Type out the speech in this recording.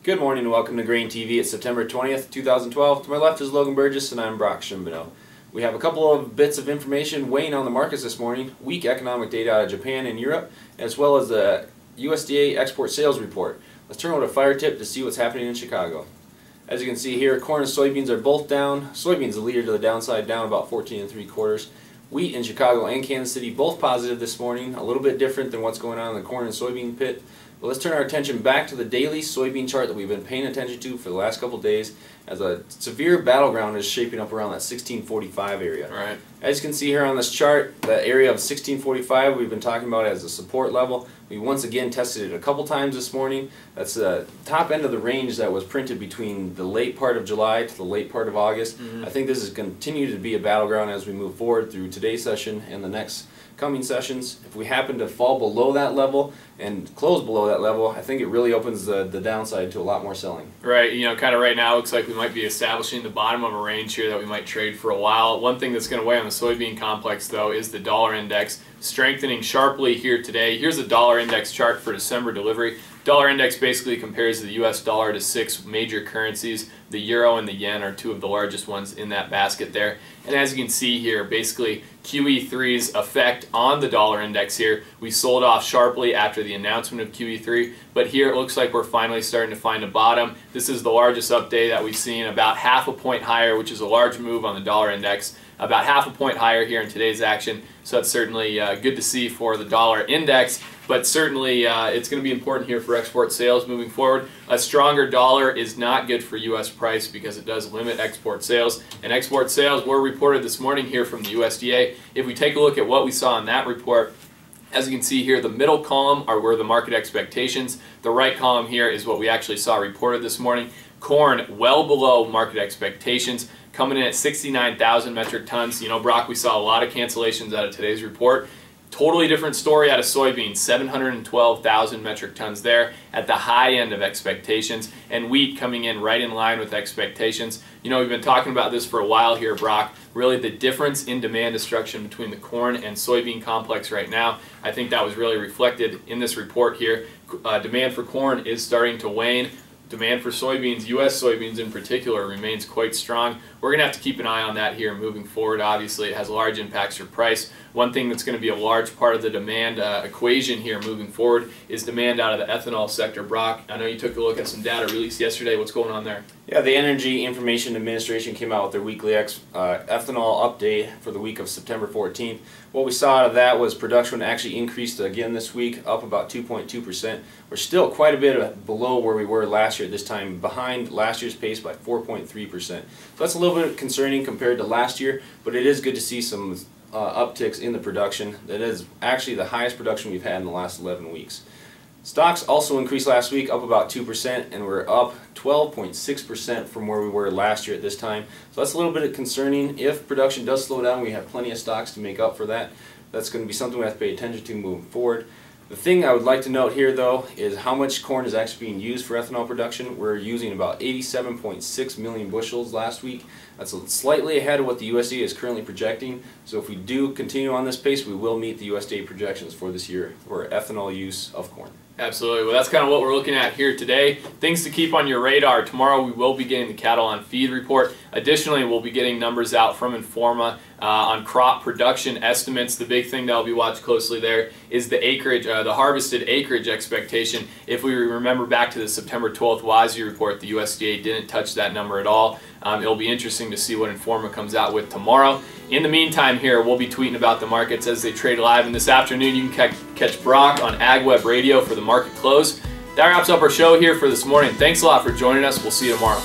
Good morning and welcome to GrainTV. It's September 20th, 2012. To my left is Logan Burgess and I'm Brock. We have a couple of bits of information weighing on the markets this morning. Weak economic data out of Japan and Europe, as well as the USDA export sales report. Let's turn over to Fire Tip to see what's happening in Chicago. As you can see here, corn and soybeans are both down. Soybeans the leader to the downside, down about 14 3/4. Wheat in Chicago and Kansas City both positive this morning, a little bit different than what's going on in the corn and soybean pit. But let's turn our attention back to the daily soybean chart that we've been paying attention to for the last couple days, as a severe battleground is shaping up around that 1645 area. Right. As you can see here on this chart, the area of 1645 we've been talking about as a support level. We once again tested it a couple times this morning. That's the top end of the range that was printed between the late part of July to the late part of August. I think this is continue to be a battleground as we move forward through today's session and the next coming sessions. If we happen to fall below that level and close below that level, I think it really opens the downside to a lot more selling. Right, you know, kind of right now it looks like we might be establishing the bottom of a range here that we might trade for a while. One thing that's going to weigh on the soybean complex, though, is the dollar index strengthening sharply here today. Here's a dollar index chart for December delivery. Dollar index basically compares the US dollar to 6 major currencies. The euro and the yen are two of the largest ones in that basket there. And as you can see here, basically QE3's effect on the dollar index here. We sold off sharply after the announcement of QE3, but here it looks like we're finally starting to find a bottom. This is the largest update that we've seen, about half a point higher, which is a large move on the dollar index. About half a point higher here in today's action, so that's certainly good to see for the dollar index, but certainly it's going to be important here for export sales moving forward. A stronger dollar is not good for U.S. price because it does limit export sales, and export sales were reported this morning here from the USDA. If we take a look at what we saw in that report, as you can see here, the middle column were the market expectations. The right column here is what we actually saw reported this morning. Corn well below market expectations, coming in at 69,000 metric tons. You know, Brock, we saw a lot of cancellations out of today's report. Totally different story out of soybeans, 712,000 metric tons there at the high end of expectations, and wheat coming in right in line with expectations. You know, we've been talking about this for a while here, Brock. Really the difference in demand destruction between the corn and soybean complex right now, I think that was really reflected in this report here. Demand for corn is starting to wane. Demand for soybeans, U.S. soybeans in particular, remains quite strong. We're going to have to keep an eye on that here moving forward. Obviously, it has large impacts for price. One thing that's going to be a large part of the demand equation here moving forward is demand out of the ethanol sector. Brock, I know you took a look at some data released yesterday. What's going on there? Yeah, the Energy Information Administration came out with their weekly ethanol update for the week of September 14th. What we saw out of that was production actually increased again this week, up about 2.2%. We're still quite a bit below where we were last year at this time, behind last year's pace by 4.3%. So that's a little bit concerning compared to last year, but it is good to see some upticks in the production. That is actually the highest production we've had in the last 11 weeks. Stocks also increased last week, up about 2%, and we're up 12.6% from where we were last year at this time. So that's a little bit concerning. If production does slow down, we have plenty of stocks to make up for that. That's going to be something we have to pay attention to moving forward. The thing I would like to note here, though, is how much corn is actually being used for ethanol production. We're using about 87.6 million bushels last week. That's slightly ahead of what the USDA is currently projecting. So if we do continue on this pace, we will meet the USDA projections for this year for ethanol use of corn. Absolutely. Well, that's kind of what we're looking at here today. Things to keep on your radar. Tomorrow we will be getting the cattle on feed report. Additionally, we'll be getting numbers out from Informa on crop production estimates. The big thing that will be watched closely there is the acreage, the harvested acreage expectation. If we remember back to the September 12th WASDE report, the USDA didn't touch that number at all. It'll be interesting to see what Informa comes out with tomorrow. In the meantime here, we'll be tweeting about the markets as they trade live, and this afternoon you can catch Brock on AgWeb Radio for the market close. That wraps up our show here for this morning. Thanks a lot for joining us. We'll see you tomorrow.